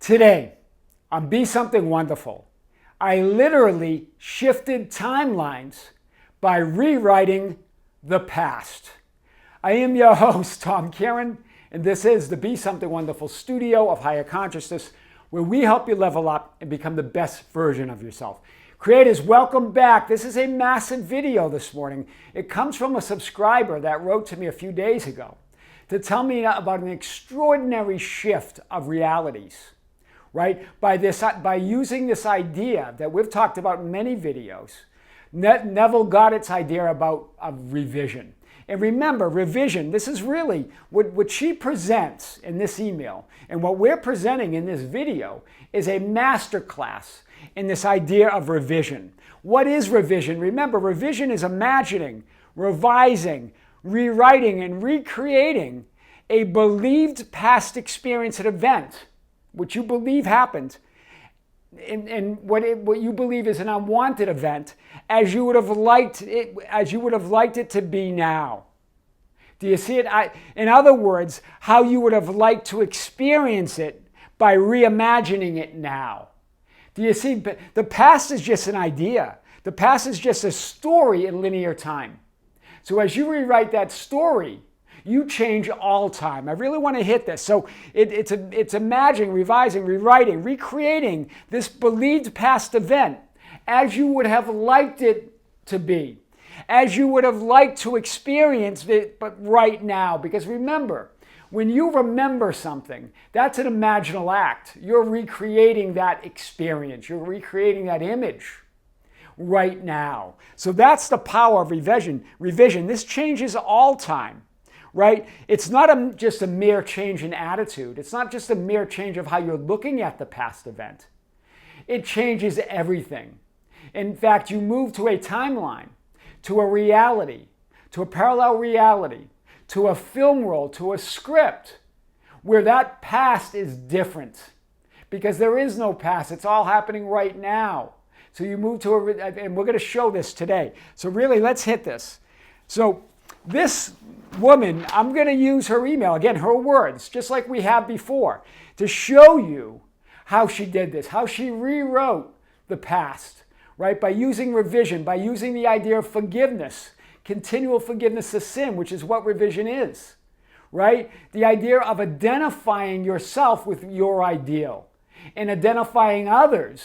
Today, on Be Something Wonderful, I literally shifted timelines by rewriting the past. I am your host, Tom Kearin, and this is the Be Something Wonderful studio of higher consciousness, where we help you level up and become the best version of yourself. Creators, welcome back. This is a massive video this morning. It comes from a subscriber that wrote to me a few days ago to tell me about an extraordinary shift of realities. Right? By using this idea that we've talked about in many videos, Neville Goddard's idea about revision. And remember, revision, this is really what she presents in this email, and what we're presenting in this video is a masterclass in this idea of revision. What is revision? Remember, revision is imagining, revising, rewriting, and recreating a believed past experience and event, which you believe happened, and what you believe is an unwanted event, as you would have liked it to be now. Do you see it? In other words, how you would have liked to experience it by reimagining it now. Do you see? But the past is just an idea. The past is just a story in linear time. So as you rewrite that story, you change all time. I really want to hit this. So it's imagining, revising, rewriting, recreating this believed past event as you would have liked it to be, as you would have liked to experience it, but right now. Because remember, when you remember something, that's an imaginal act. You're recreating that experience. You're recreating that image right now. So that's the power of revision. This changes all time. Right? It's not just a mere change in attitude. It's not just a mere change of how you're looking at the past event. It changes everything. In fact, you move to a timeline, to a reality, to a parallel reality, to a film roll, to a script, where that past is different. Because there is no past. It's all happening right now. So you move to and we're going to show this today. So really, let's hit this. So this woman, I'm going to use her email, again, her words, just like we have before, to show you how she did this, how she rewrote the past, right? By using revision, by using the idea of forgiveness, continual forgiveness of sin, which is what revision is, right? The idea of identifying yourself with your ideal and identifying others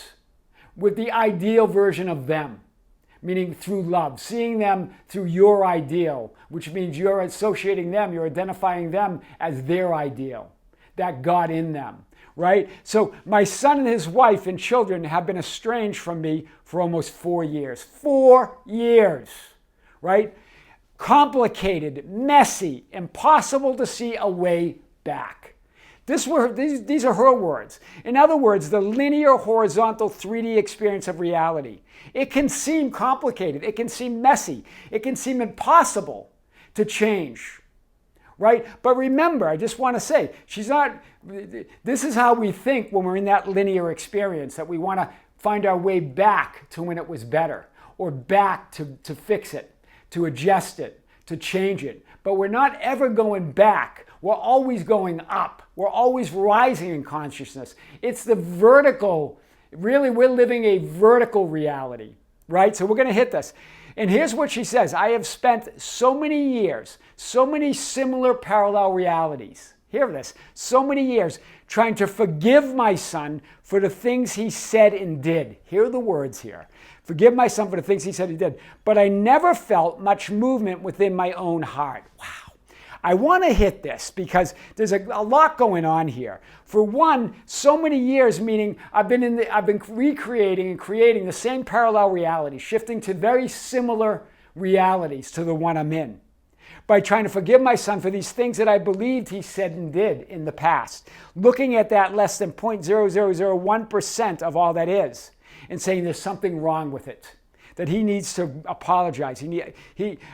with the ideal version of them. Meaning through love, seeing them through your ideal, which means you're associating them, you're identifying them as their ideal, that God in them, right? So my son and his wife and children have been estranged from me for almost 4 years. 4 years, right? Complicated, messy, impossible to see a way back. These are her words. In other words, the linear, horizontal, 3D experience of reality. It can seem complicated. It can seem messy. It can seem impossible to change, right? But remember, I just want to say, this is how we think when we're in that linear experience, that we want to find our way back to when it was better, or back to fix it, to adjust it, to change it. But we're not ever going back. We're always going up. We're always rising in consciousness. It's the vertical. Really, we're living a vertical reality, right? So we're going to hit this. And here's what she says. I have spent so many years, so many similar parallel realities. Hear this. So many years trying to forgive my son for the things he said and did. Hear the words here. Forgive my son for the things he said and did. But I never felt much movement within my own heart. Wow. I want to hit this because there's a lot going on here. For one, so many years, meaning I've been recreating and creating the same parallel reality, shifting to very similar realities to the one I'm in, by trying to forgive my son for these things that I believed he said and did in the past, looking at that less than 0.0001% of all that is, and saying there's something wrong with it, that he needs to apologize.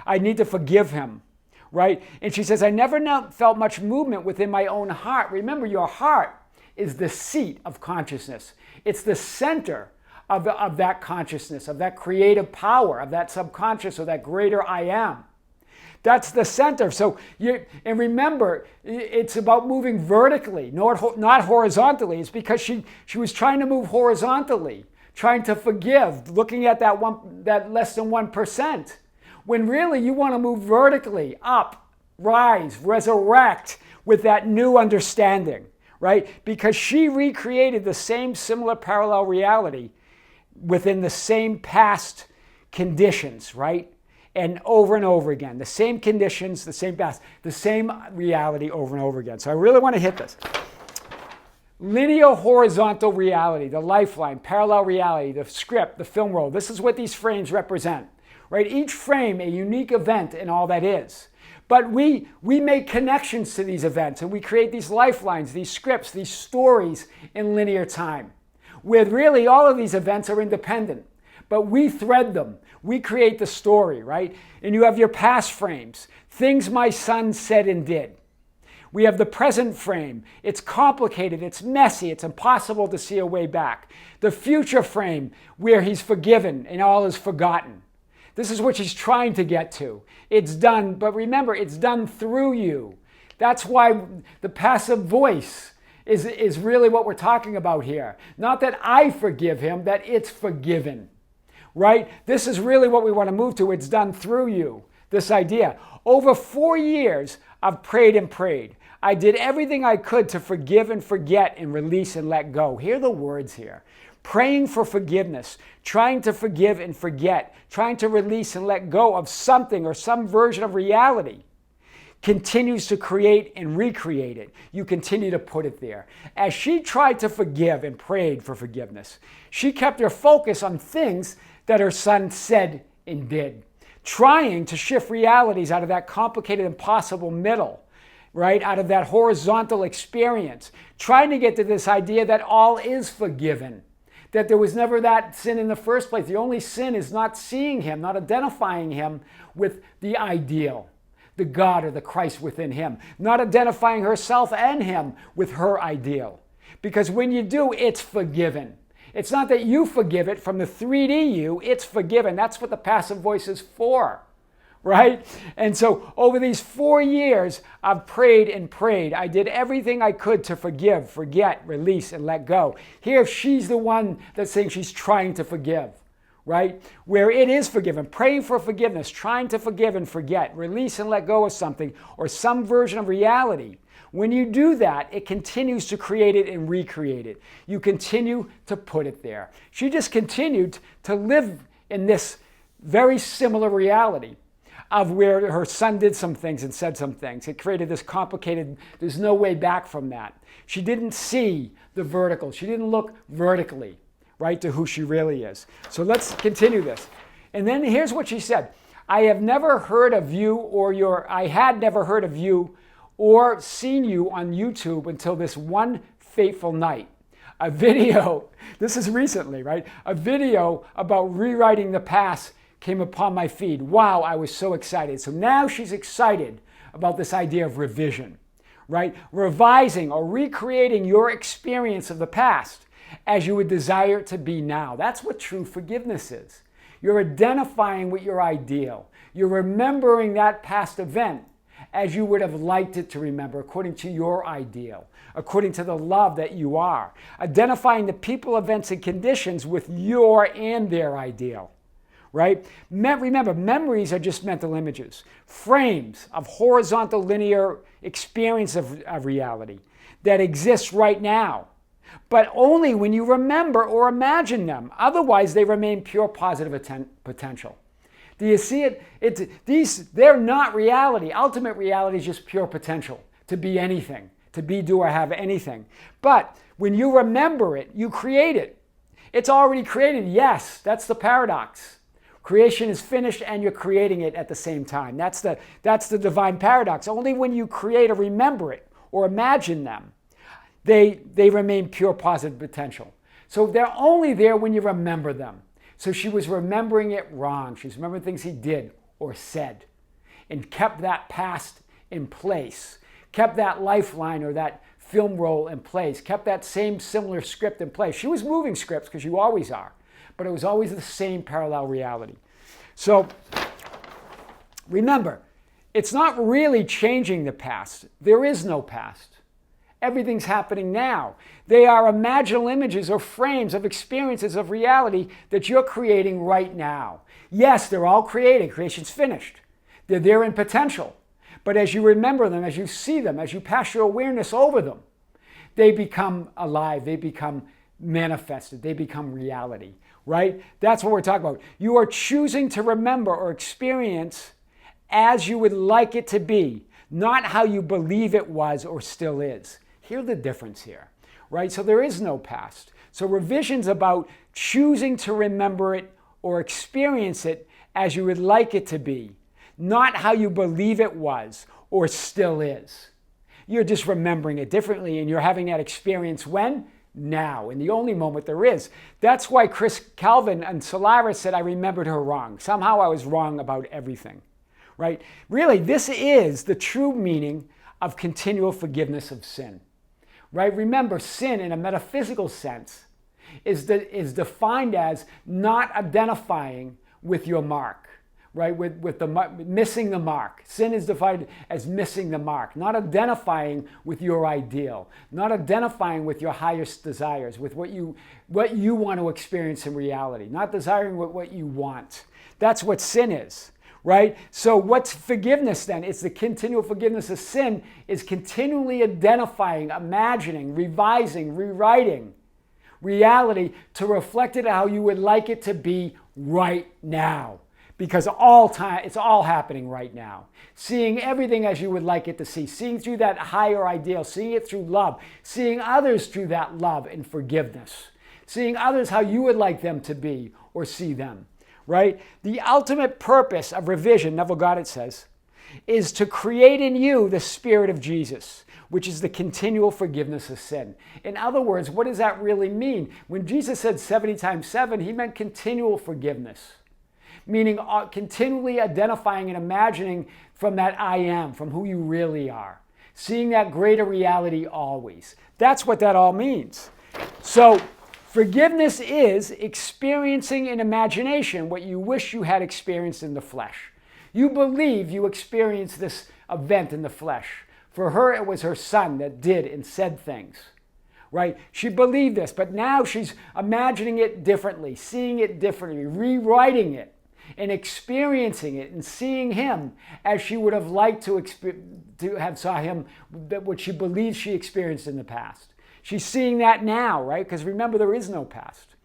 I need to forgive him. Right? And she says, I never felt much movement within my own heart. Remember, your heart is the seat of consciousness. It's the center of that consciousness, of that creative power, of that subconscious, or that greater I am. That's the center. And remember, it's about moving vertically, not horizontally. It's because she was trying to move horizontally, trying to forgive, looking at that less than 1%. When really you want to move vertically, up, rise, resurrect with that new understanding, right? Because she recreated the same similar parallel reality within the same past conditions, right? And over again. The same conditions, the same past, the same reality over and over again. So I really want to hit this. Linear horizontal reality, the lifeline, parallel reality, the script, the film roll. This is what these frames represent, right? Each frame a unique event in all that is. But we make connections to these events, and we create these lifelines, these scripts, these stories in linear time, where really all of these events are independent. But we thread them. We create the story, right? And you have your past frames, things my son said and did. We have the present frame. It's complicated, it's messy, it's impossible to see a way back. The future frame, where he's forgiven and all is forgotten. This is what she's trying to get to. It's done, but remember, it's done through you. That's why the passive voice is really what we're talking about here. Not that I forgive him, that it's forgiven, right? This is really what we want to move to. It's done through you, this idea. Over 4 years, I've prayed and prayed. I did everything I could to forgive and forget and release and let go. Hear the words here. Praying for forgiveness, trying to forgive and forget, trying to release and let go of something or some version of reality continues to create and recreate it. You continue to put it there. As she tried to forgive and prayed for forgiveness, she kept her focus on things that her son said and did, trying to shift realities out of that complicated, impossible middle, right? Out of that horizontal experience, trying to get to this idea that all is forgiven. That there was never that sin in the first place. The only sin is not seeing him, not identifying him with the ideal, the God or the Christ within him, not identifying herself and him with her ideal. Because when you do, it's forgiven. It's not that you forgive it from the 3D you, it's forgiven. That's what the passive voice is for, right? And so over these 4 years, I've prayed and prayed. I did everything I could to forgive, forget, release, and let go. Here, she's the one that's saying she's trying to forgive, right? Where it is forgiven, praying for forgiveness, trying to forgive and forget, release and let go of something or some version of reality. When you do that, it continues to create it and recreate it. You continue to put it there. She just continued to live in this very similar reality of where her son did some things and said some things. It created this complicated, there's no way back from that. She didn't see the vertical. She didn't look vertically, right, to who she really is. So let's continue this. And then here's what she said. I had never heard of you or seen you on YouTube until this one fateful night. A video, this is recently, right? A video about rewriting the past came upon my feed. Wow, I was so excited. So now she's excited about this idea of revision, right? Revising or recreating your experience of the past as you would desire it to be now. That's what true forgiveness is. You're identifying with your ideal. You're remembering that past event as you would have liked it to remember, according to your ideal, according to the love that you are. Identifying the people, events, and conditions with your and their ideal. Right? Remember, memories are just mental images, frames of horizontal linear experience of reality that exists right now, but only when you remember or imagine them. Otherwise, they remain pure positive potential. Do you see it? They're not reality. Ultimate reality is just pure potential to be anything, to be, do, or have anything. But when you remember it, you create it. It's already created. Yes, that's the paradox. Creation is finished and you're creating it at the same time. That's the divine paradox. Only when you create or remember it or imagine them, they remain pure positive potential. So they're only there when you remember them. So she was remembering it wrong. She's remembering things he did or said and kept that past in place, kept that lifeline or that film roll in place, kept that same similar script in place. She was moving scripts because you always are. But it was always the same parallel reality. So remember, it's not really changing the past. There is no past. Everything's happening now. They are imaginal images or frames of experiences of reality that you're creating right now. Yes, they're all created. Creation's finished. They're there in potential. But as you remember them, as you see them, as you pass your awareness over them, they become alive. They become manifested. They become reality, right? That's what we're talking about. You are choosing to remember or experience as you would like it to be, not how you believe it was or still is. Hear the difference here, right? So there is no past. So revision's about choosing to remember it or experience it as you would like it to be, not how you believe it was or still is. You're just remembering it differently, and you're having that experience when? Now, in the only moment there is. That's why Chris Calvin and Solaris said, I remembered her wrong. Somehow I was wrong about everything, right? Really, this is the true meaning of continual forgiveness of sin. Right? Remember, sin in a metaphysical sense is defined as not identifying with your mark, right? With missing the mark. Sin is defined as missing the mark, not identifying with your ideal, not identifying with your highest desires, with what you want to experience in reality, not desiring what you want. That's what sin is. Right? So what's forgiveness then? It's the continual forgiveness of sin is continually identifying, imagining, revising, rewriting reality to reflect it how you would like it to be right now. Because it's all happening right now. Seeing everything as you would like it to see. Seeing through that higher ideal. Seeing it through love. Seeing others through that love and forgiveness. Seeing others how you would like them to be or see them. Right? The ultimate purpose of revision, Neville Goddard says, is to create in you the spirit of Jesus, which is the continual forgiveness of sin. In other words, what does that really mean? When Jesus said 70 times 7, he meant continual forgiveness, meaning continually identifying and imagining from that I am, from who you really are, seeing that greater reality always. That's what that all means. So, forgiveness is experiencing in imagination what you wish you had experienced in the flesh. You believe you experienced this event in the flesh. For her, it was her son that did and said things, right? She believed this, but now she's imagining it differently, seeing it differently, rewriting it, and experiencing it and seeing him as she would have liked to have saw him, what she believes she experienced in the past. She's seeing that now, right? Because remember, there is no past.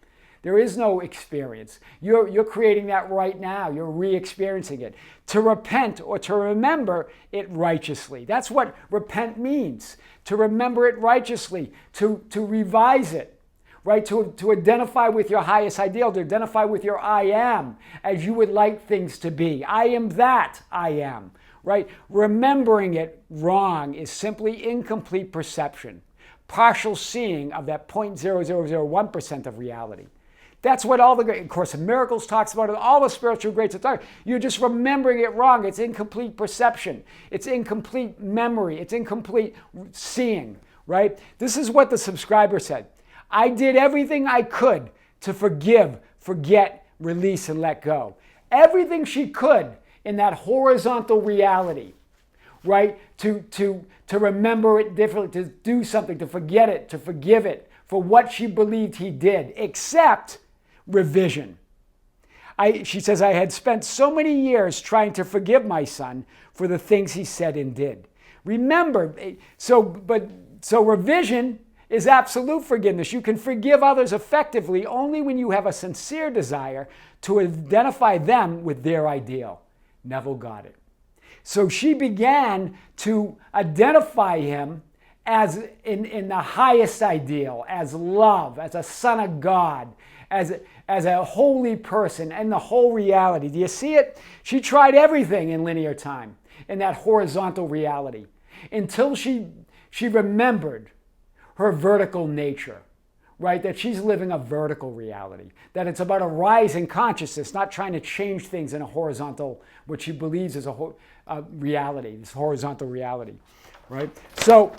There is no experience. You're creating that right now. You're re-experiencing it. To repent or to remember it righteously. That's what repent means. To remember it righteously. To revise it. Right? To identify with your highest ideal. To identify with your I am as you would like things to be. I am that I am. Right? Remembering it wrong is simply incomplete perception. Partial seeing of that 0.0001% of reality. That's what all the Course in Miracles talks about it. All the spiritual greats are talking. You're just remembering it wrong. It's incomplete perception. It's incomplete memory. It's incomplete seeing, right? This is what the subscriber said. I did everything I could to forgive, forget, release, and let go. Everything she could in that horizontal reality, right? To remember it differently, to do something, to forget it, to forgive it for what she believed he did, except revision. She says, I had spent so many years trying to forgive my son for the things he said and did. Remember, so revision is absolute forgiveness. You can forgive others effectively only when you have a sincere desire to identify them with their ideal. Neville Goddard. So she began to identify him as in the highest ideal, as love, as a son of God, as a holy person, and the whole reality. Do you see it? She tried everything in linear time, in that horizontal reality, until she remembered her vertical nature, right? That she's living a vertical reality, that it's about a rise in consciousness, not trying to change things in a horizontal, what she believes is a reality, this horizontal reality, right? So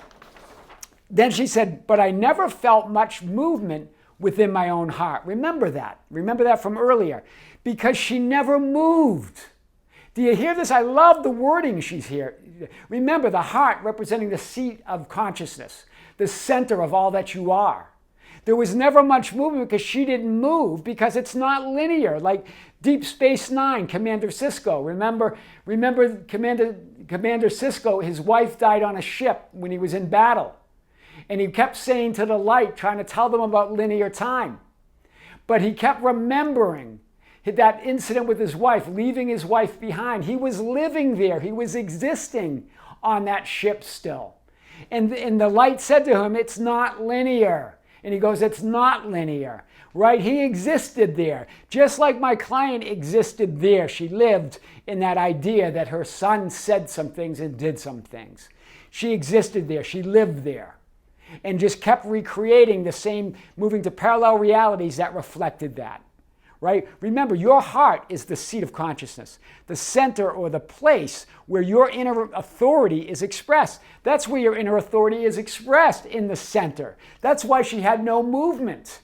then she said, but I never felt much movement within my own heart. Remember that. Remember that from earlier. Because she never moved. Do you hear this? I love the wording she's here. Remember, the heart representing the seat of consciousness, the center of all that you are. There was never much movement because she didn't move because it's not linear. Like Deep Space Nine, Commander Sisko. Remember Commander Sisko, his wife died on a ship when he was in battle. And he kept saying to the light, trying to tell them about linear time. But he kept remembering that incident with his wife, leaving his wife behind. He was living there. He was existing on that ship still. And the light said to him, it's not linear. And he goes, it's not linear, right? He existed there. Just like my client existed there. She lived in that idea that her son said some things and did some things. She existed there. She lived there. And just kept recreating the same, moving to parallel realities that reflected that. Right? Remember, your heart is the seat of consciousness, the center or the place where your inner authority is expressed. That's where your inner authority is expressed, in the center. That's why she had no movement,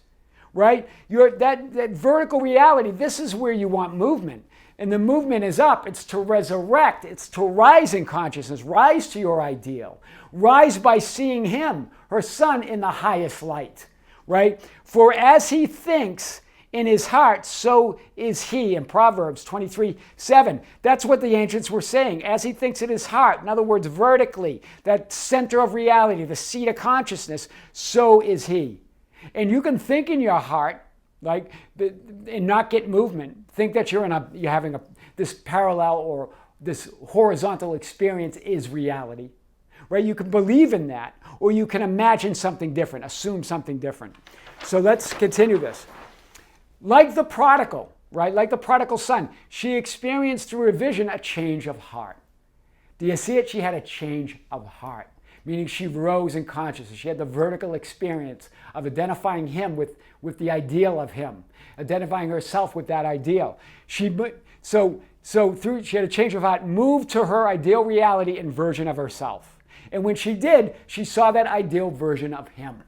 right? That vertical reality, this is where you want movement. And the movement is up. It's to resurrect. It's to rise in consciousness. Rise to your ideal. Rise by seeing him, her son, in the highest light, right? For as he thinks in his heart, so is he, in Proverbs 23:7. That's what the ancients were saying. As he thinks in his heart, in other words, vertically, that center of reality, the seat of consciousness, so is he. And you can think in your heart, like, and not get movement. Think that you're having this parallel or this horizontal experience is reality, right? You can believe in that, or you can imagine something different, assume something different. So let's continue this. Like the prodigal, right? Like the prodigal son, she experienced through her vision a change of heart. Do you see it? She had a change of heart, meaning she rose in consciousness. She had the vertical experience of identifying him with the ideal of him, identifying herself with that ideal. She had a change of heart, moved to her ideal reality and version of herself. And when she did, she saw that ideal version of him,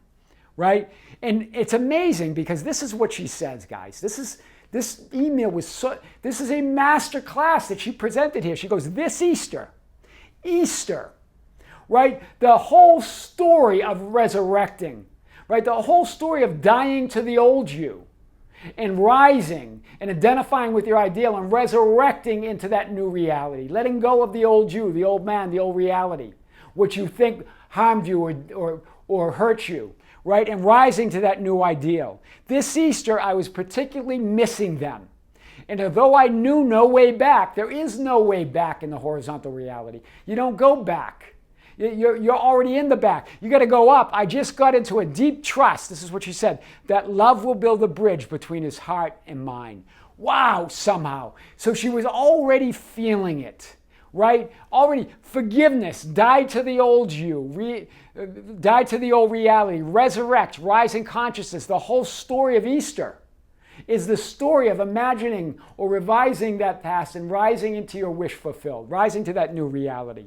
right? And it's amazing because this is what she says, guys. This email was this is a master class that she presented here. She goes, this Easter, right? The whole story of resurrecting, right? The whole story of dying to the old you and rising and identifying with your ideal and resurrecting into that new reality, letting go of the old you, the old man, the old reality, what you think harmed you or hurt you, right? And rising to that new ideal. This Easter, I was particularly missing them. And although I knew no way back, there is no way back in the horizontal reality. You don't go back. You're already in the back. You got to go up. I just got into a deep trust. This is what she said, that love will build a bridge between his heart and mine. Wow, somehow. So she was already feeling it, right? Already forgiveness, die to the old you, die to the old reality, resurrect, rise in consciousness. The whole story of Easter is the story of imagining or revising that past and rising into your wish fulfilled, rising to that new reality,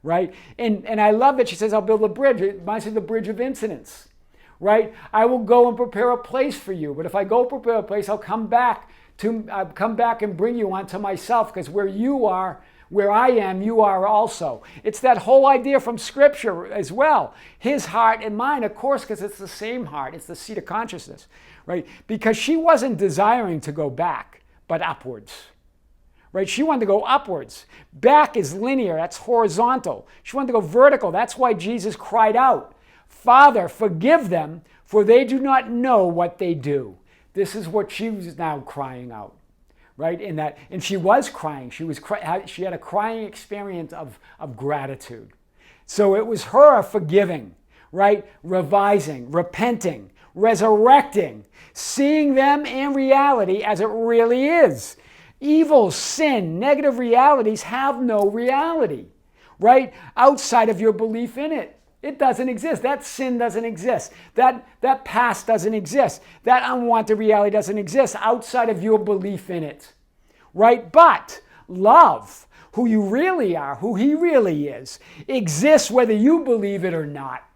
right? And I love that she says, I'll build a bridge. It reminds me of the bridge of incidents, right? I will go and prepare a place for you, but if I go prepare a place, I'll come back and bring you onto myself, because where you are, where I am, you are also. It's that whole idea from Scripture as well. His heart and mine, of course, because it's the same heart. It's the seat of consciousness, right? Because she wasn't desiring to go back, but upwards, right? She wanted to go upwards. Back is linear. That's horizontal. She wanted to go vertical. That's why Jesus cried out, Father, forgive them, for they do not know what they do. This is what she was now crying out. Right? And she was crying. She had a crying experience of gratitude. So it was her forgiving, right? Revising, repenting, resurrecting, seeing them in reality as it really is. Evil, sin, negative realities have no reality, right? Outside of your belief in it. It doesn't exist. That sin doesn't exist. That past doesn't exist. That unwanted reality doesn't exist outside of your belief in it, right? But love, who you really are, who he really is, exists whether you believe it or not.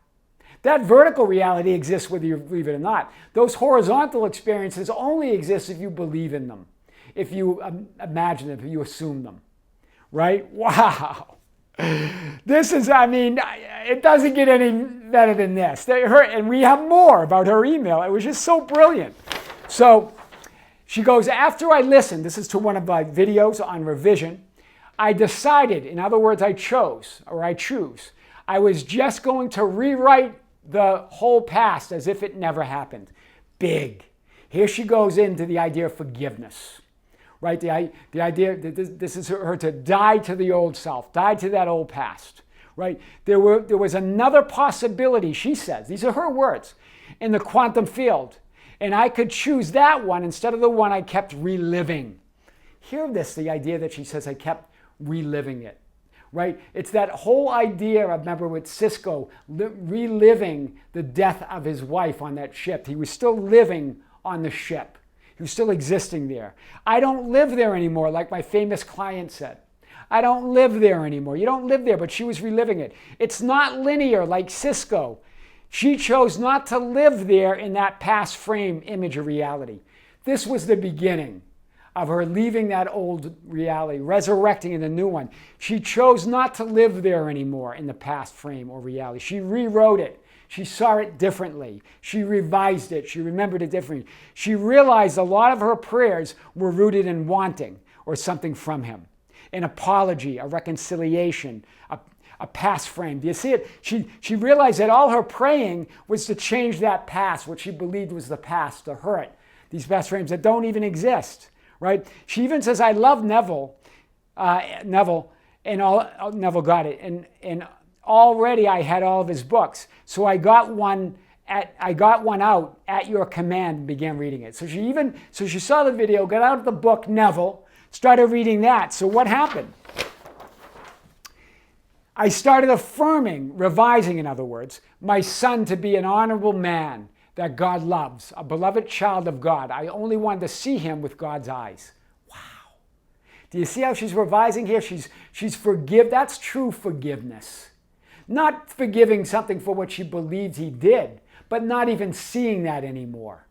That vertical reality exists whether you believe it or not. Those horizontal experiences only exist if you believe in them, if you imagine them, if you assume them. right? Wow. This is, I mean, it doesn't get any better than this. And we have more about her email. It was just so brilliant. So she goes, after I listened, this is to one of my videos on revision, I decided, in other words, I choose, I was just going to rewrite the whole past as if it never happened. Big. Here she goes into the idea of forgiveness. Right, the idea that this is her to die to the old self, die to that old past. Right, there was another possibility, she says, these are her words, in the quantum field, and I could choose that one instead of the one I kept reliving. Hear this, the idea that she says I kept reliving it. Right, it's that whole idea, I remember with Cisco, reliving the death of his wife on that ship. He was still living on the ship. He was still existing there. I don't live there anymore, like my famous client said. I don't live there anymore. You don't live there, but she was reliving it. It's not linear like Cisco. She chose not to live there in that past frame image of reality. This was the beginning of her leaving that old reality, resurrecting in the new one. She chose not to live there anymore in the past frame or reality. She rewrote it. She saw it differently. She revised it. She remembered it differently. She realized a lot of her prayers were rooted in wanting or something from him. An apology, a reconciliation, a past frame. Do you see it? She realized that all her praying was to change that past, what she believed was the past, to hurt. These past frames that don't even exist, right? She even says, I love Neville, and Neville got it. And already I had all of his books, so I got one out at your command and began reading it. So she saw the video, got out the book Neville, started reading that. So what happened? I started affirming, revising in other words, my son to be an honorable man that God loves, a beloved child of God. I only wanted to see him with God's eyes. Wow. Do you see how she's revising here? She's forgive. That's true forgiveness. Not forgiving something for what she believed he did, but not even seeing that anymore.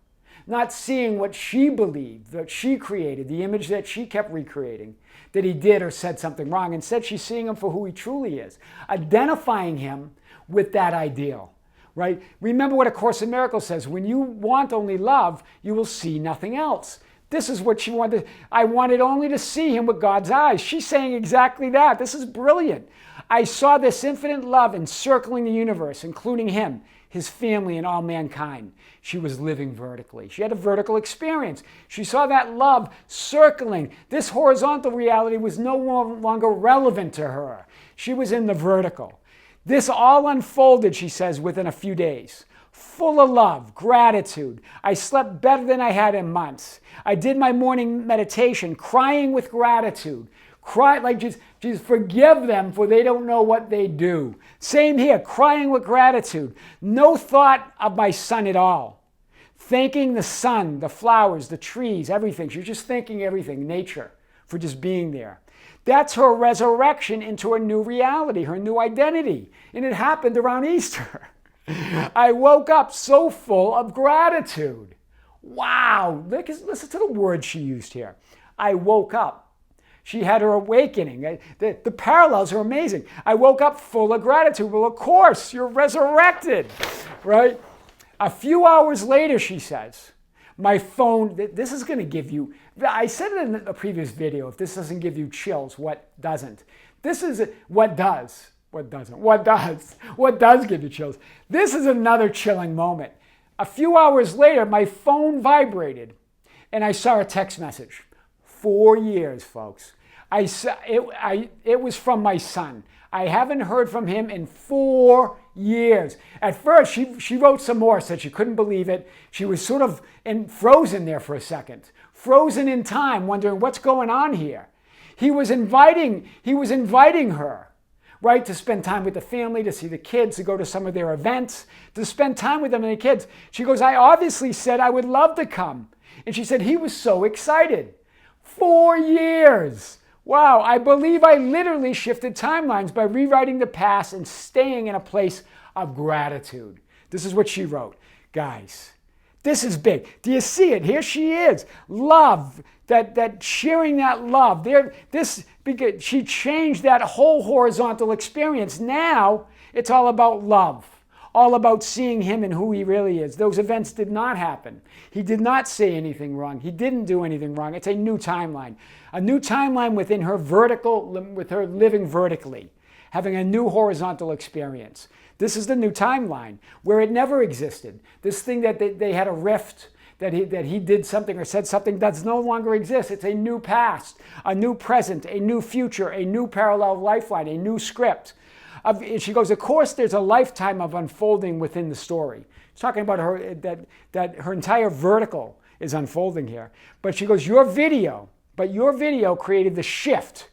Not seeing what she believed, that she created, the image that she kept recreating, that he did or said something wrong. Instead, she's seeing him for who he truly is, identifying him with that ideal. Right? Remember what A Course in Miracles says, when you want only love, you will see nothing else. This is what she wanted. I wanted only to see him with God's eyes. She's saying exactly that. This is brilliant. I saw this infinite love encircling the universe, including him, his family, and all mankind. She was living vertically. She had a vertical experience. She saw that love circling. This horizontal reality was no longer relevant to her. She was in the vertical. This all unfolded, she says, within a few days. Full of love, gratitude. I slept better than I had in months. I did my morning meditation, crying with gratitude. Cry like Jesus, forgive them for they don't know what they do. Same here, crying with gratitude. No thought of my son at all. Thanking the sun, the flowers, the trees, everything. She's just thanking everything, nature, for just being there. That's her resurrection into a new reality, her new identity. And it happened around Easter. I woke up so full of gratitude. Wow, listen to the words she used here. I woke up. She had her awakening. The parallels are amazing. I woke up full of gratitude. Well, of course, you're resurrected, right? A few hours later, she says, my phone, this is going to give you, I said it in a previous video, if this doesn't give you chills, what doesn't? This is what does. What doesn't? What does? What does give you chills? This is another chilling moment. A few hours later, my phone vibrated and I saw a text message. 4 years, folks. It was from my son. I haven't heard from him in 4 years. At first, she wrote some more, said she couldn't believe it. She was sort of frozen there for a second, frozen in time, wondering what's going on here. He was inviting her, right, to spend time with the family, to see the kids, to go to some of their events, to spend time with them and the kids. She goes, I obviously said I would love to come. And she said he was so excited. 4 years. Wow, I believe I literally shifted timelines by rewriting the past and staying in a place of gratitude. This is what she wrote. Guys, this is big. Do you see it? Here she is. Love, that sharing that love. She changed that whole horizontal experience. Now it's all about love, all about seeing him and who he really is. Those events did not happen. He did not say anything wrong. He didn't do anything wrong. It's a new timeline within her with her living vertically, having a new horizontal experience. This is the new timeline where it never existed. This thing that they had a rift, that he did something or said something does no longer exist. It's a new past, a new present, a new future, a new parallel lifeline, a new script. She goes, of course, there's a lifetime of unfolding within the story. She's talking about her that her entire vertical is unfolding here. But she goes, your video created the shift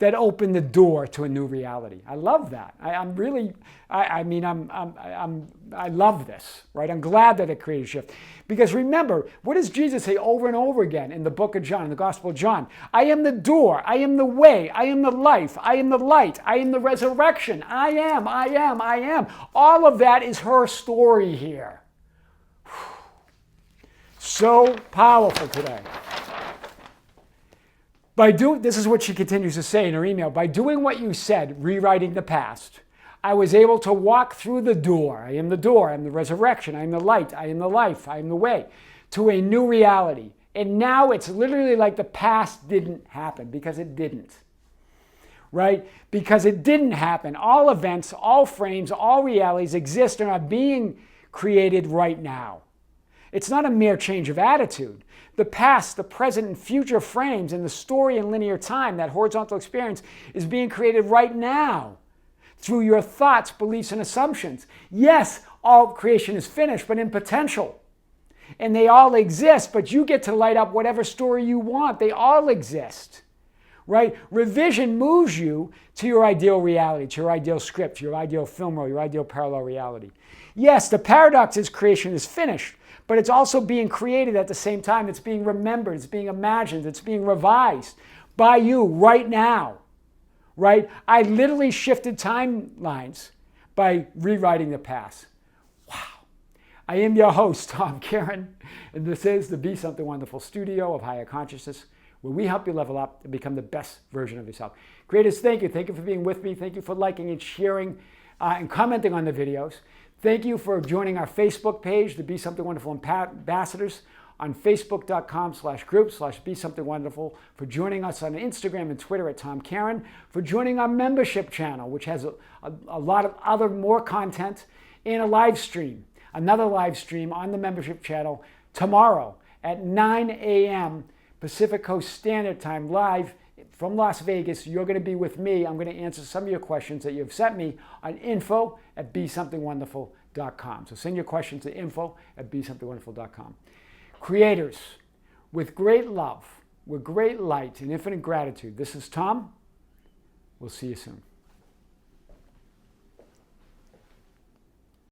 that opened the door to a new reality. I love that. I love this, right? I'm glad that it created a shift. Because remember, what does Jesus say over and over again in the book of John, in the Gospel of John? I am the door, I am the way, I am the life, I am the light, I am the resurrection, I am. All of that is her story here. So powerful today. This is what she continues to say in her email. By doing what you said, rewriting the past, I was able to walk through the door. I am the door. I am the resurrection. I am the light. I am the life. I am the way to a new reality. And now it's literally like the past didn't happen because it didn't. Right? Because it didn't happen. All events, all frames, all realities exist and are being created right now. It's not a mere change of attitude. The past, the present, and future frames in the story in linear time, that horizontal experience, is being created right now through your thoughts, beliefs, and assumptions. Yes, all creation is finished, but in potential. And they all exist, but you get to light up whatever story you want. They all exist. Right? Revision moves you to your ideal reality, to your ideal script, your ideal film role, your ideal parallel reality. Yes, the paradox is creation is finished, but it's also being created at the same time. It's being remembered, it's being imagined, it's being revised by you right now. Right? I literally shifted timelines by rewriting the past. Wow. I am your host, Tom Kearin, and this is the Be Something Wonderful studio of higher consciousness, where we help you level up and become the best version of yourself. Creators, thank you. Thank you for being with me. Thank you for liking and sharing and commenting on the videos. Thank you for joining our Facebook page, the Be Something Wonderful Ambassadors, on facebook.com/group/Be Something Wonderful, for joining us on Instagram and Twitter at Tom Kearin, for joining our membership channel, which has a lot of more content, and a live stream, another live stream on the membership channel tomorrow at 9 a.m. Pacific Coast Standard Time, live from Las Vegas. You're going to be with me. I'm going to answer some of your questions that you've sent me on info@besomethingwonderful.com. So send your questions to info@besomethingwonderful.com. Creators, with great love, with great light and infinite gratitude, this is Tom. We'll see you soon.